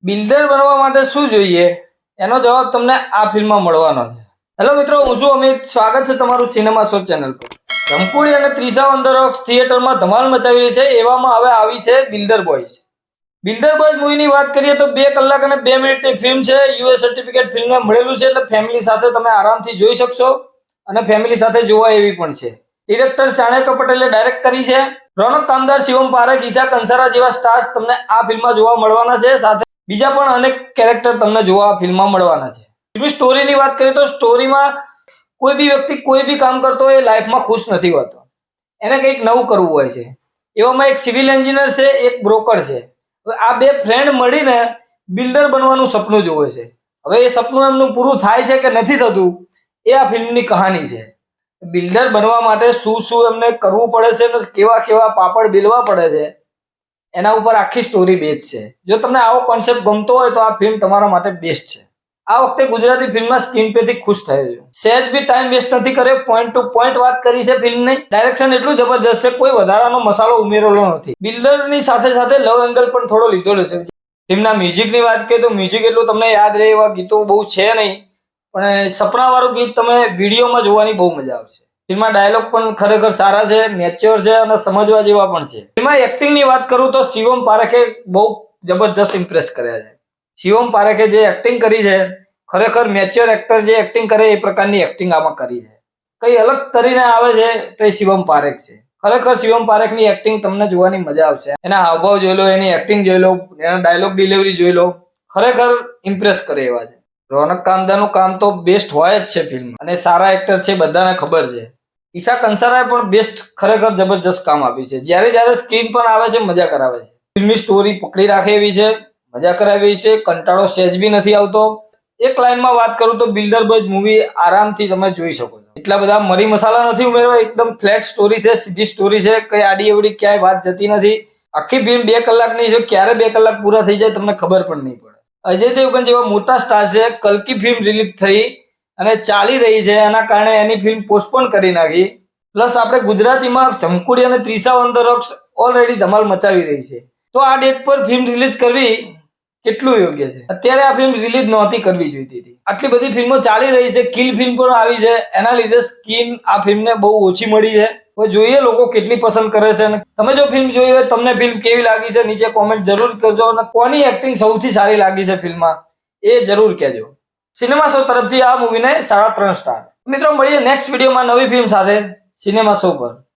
Builder બનવા માટે શું જોઈએ એનો જવાબ તમને આ ફિલ્મમાં મળવાનો છે. હેલો મિત્રો, હું છું અમિત. સ્વાગત છે તમારું સિનેમા શો ચેનલ પર. ધમકુડી અને ત્રિષા વંદરોક્સ થિયેટરમાં ધમાલ મચાવી રહી છે. એવામાં હવે આવી છે બિલ્ડર બોયઝ. બિલ્ડર બોયઝ મૂવીની વાત કરીએ તો 2 કલાક અને 2 મિનિટની ફિલ્મ છે. યુએસ સર્ટિફિકેટ ફિલ્મને મળેલું છે, એટલે ફેમિલી સાથે તમે આરામથી જોઈ શકશો અને ફેમિલી સાથે જોવા એવી પણ છે. ડિરેક્ટર ચાણક્ય પટેલે ડાયરેક્ટ કરી છે. રોનક કામદાર, શિવમ પારેખ, ઈશા કંસારા જેવા સ્ટાર્સ તમને આ ફિલ્મમાં જોવા મળવાના છે. સાથે બીજા પણ અનેક કેરેક્ટર તમને જોવા આ ફિલ્મમાં મળવાના છે. ફિલ્મની સ્ટોરીની વાત કરીએ તો સ્ટોરીમાં કોઈ બી વ્યક્તિ કોઈ બી કામ કરતો હોય લાઈફમાં ખુશ નથી હોતો. એને કંઈક નવું કરવું હોય છે. એવામાં એક સિવિલ એન્જિનિયર છે, એક બ્રોકર છે. હવે આ બે ફ્રેન્ડ મળીને બિલ્ડર બનવાનું સપનું જોવે છે. હવે એ સપનું એમનું પૂરું થાય છે કે નથી થતું એ આ ફિલ્મની કહાની છે. બિલ્ડર બનવા માટે શું શું એમને કરવું પડે છે અને કેવા કેવા પાપડ બેલવા પડે છે એના ઉપર આખી સ્ટોરી બેઝ છે. જો તમને આવો કોન્સેપ્ટ ગમતો હોય તો આ ફિલ્મ તમારા માટે બેસ્ટ છે. આ વખતે ગુજરાતી ફિલ્મમાં સ્ક્રીન પેથી ખુશ થયો છું. સહેજ બી ટાઈમ વેસ્ટ નથી કર્યો, પોઈન્ટ ટુ પોઈન્ટ વાત કરી છે ફિલ્મની. ડાયરેક્શન એટલું જબરજસ્ત છે, કોઈ વધારાનો મસાલો ઉમેરેલો નથી. બિલ્ડરની સાથે સાથે લવ એંગલ પણ થોડો લીધેલો છે. ફિલ્મના મ્યુઝિકની વાત કરીએ તો મ્યુઝિક એટલું તમને યાદ રહે એવા ગીતો બહુ છે નહીં, પણ સપનાવાળું ગીત તમે વિડીયોમાં જોવાની બહુ મજા આવશે. ફિલ્મમાં ડાયલોગ પણ ખરેખર સારા છે, મેચ્યોર છે અને સમજવા જેવા પણ છે. ફિલ્મમાં એક્ટિંગની વાત કરું તો શિવમ પારેખે બહુ જબરજસ્ત ઇમ્પ્રેસ કર્યા છે. શિવમ પારેખે જે એક્ટિંગ કરી છે, ખરેખર મેચ્યોર એક્ટર જે એક્ટિંગ કરે એ પ્રકારની એક્ટિંગ આમાં કરી છે. કઈ અલગ તરીને આવે છે તો એ શિવમ પારેખ છે. ખરેખર શિવમ પારેખની એક્ટિંગ તમને જોવાની મજા આવશે. એના હાવભાવ જોઈ લો, એની એક્ટિંગ જોઈ લો, એના ડાયલોગ ડિલિવરી જોઈ લો, ખરેખર ઇમ્પ્રેસ કરે એવા છે. રોનક કામદારનું કામ તો બેસ્ટ હોય જ છે ફિલ્મ, અને સારા એક્ટર છે બધાને ખબર છે. ઈશા કંસારાએ પણ બેસ્ટ ખરેખર જબરજસ્ત કામ આપ્યું છે. જ્યારે જ્યારે સ્ક્રીન પર આવે છે મજા કરાવે છે. ફિલ્મની સ્ટોરી પકડી રાખે એવી છે, મજા કરાવે છે, કંટાળો સહેજ બી નથી આવતો. એક લાઈનમાં વાત કરું તો બિલ્ડર બોયઝ મૂવી આરામથી તમે જોઈ શકો છો. એટલા બધા મરી મસાલા નથી ઉમેરવા, એકદમ ફ્લેટ સ્ટોરી છે, સીધી સ્ટોરી છે, કઈ આડી અવડી ક્યાંય વાત જતી નથી. આખી ફિલ્મ 2 કલાકની છે, ક્યારે 2 કલાક પૂરા થઈ જાય તમને ખબર પણ નહીં પડે. અજય દેવગન જેવા મોટા સ્ટાર છે. કલ્કી ફિલ્મ રિલીઝ થઈ અને ચાલી રહી છે, એના કારણે એની ફિલ્મ પોસ્ટપોન કરી નાખી. પ્લસ આપણે ગુજરાતીમાં ધમકુડી અને ત્રિષા વંદરોક્સ ઓલરેડી ધમાલ મચાવી રહી છે, તો આ ડેટ પર ફિલ્મ રિલીઝ કરવી કેટલું યોગ્ય છે? અત્યારે આ ફિલ્મ રિલીઝ નહોતી કરવી જોઈતી હતી. આટલી બધી ફિલ્મો ચાલી રહી છે, કિલ ફિલ્મ પણ આવી છે, એના લીધે સ્કીન આ ફિલ્મને બહુ ઓછી મળી છે. હવે જોઈએ લોકો કેટલી પસંદ કરે છે. અને તમે જો ફિલ્મ જોઈ હોય, તમને ફિલ્મ કેવી લાગી છે નીચે કોમેન્ટ જરૂર કરજો, અને કોની એક્ટિંગ સૌથી સારી લાગી છે ફિલ્મમાં એ જરૂર કહેજો. સિનેમા શો તરફથી આ મૂવીને 3.5 સ્ટાર. મિત્રો, મળીએ નેક્સ્ટ વિડીયોમાં નવી ફિલ્મ સાથે સિનેમા શો પર.